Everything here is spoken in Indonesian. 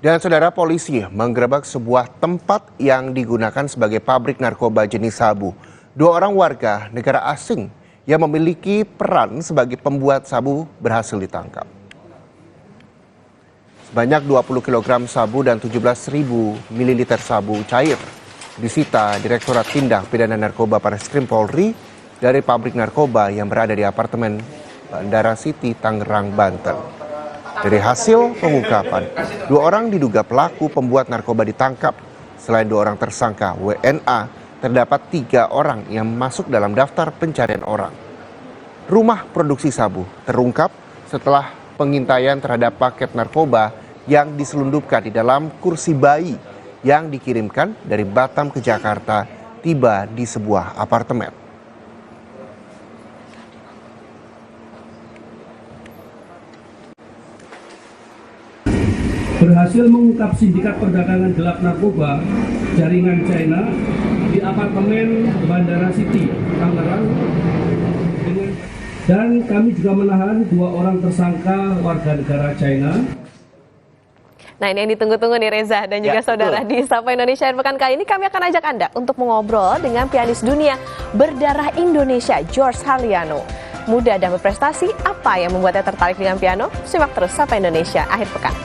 Dan saudara, polisi menggerebek sebuah tempat yang digunakan sebagai pabrik narkoba jenis sabu. 2 orang warga negara asing yang memiliki peran sebagai pembuat sabu berhasil ditangkap. Sebanyak 20 kg sabu dan 17.000 ml sabu cair disita Direktorat Tindak Pidana Narkoba Barreskrim Polri dari pabrik narkoba yang berada di apartemen Bandara City, Tangerang, Banten. Dari hasil pengungkapan, 2 orang diduga pelaku pembuat narkoba ditangkap. Selain 2 orang tersangka WNA, terdapat 3 orang yang masuk dalam daftar pencarian orang. Rumah produksi sabu terungkap setelah pengintaian terhadap paket narkoba yang diselundupkan di dalam kursi bayi yang dikirimkan dari Batam ke Jakarta tiba di sebuah apartemen. Berhasil mengungkap sindikat perdagangan gelap narkoba jaringan China di apartemen Bandara City, Tangerang. Dan kami juga menahan 2 orang tersangka warga negara China. Nah, ini yang ditunggu-tunggu nih Reza dan juga saudara di Sapa Indonesia. Pekan kali ini kami akan ajak Anda untuk mengobrol dengan pianis dunia berdarah Indonesia, George Harliano. Muda dan berprestasi, apa yang membuatnya tertarik dengan piano? Simak terus Sapa Indonesia akhir pekan.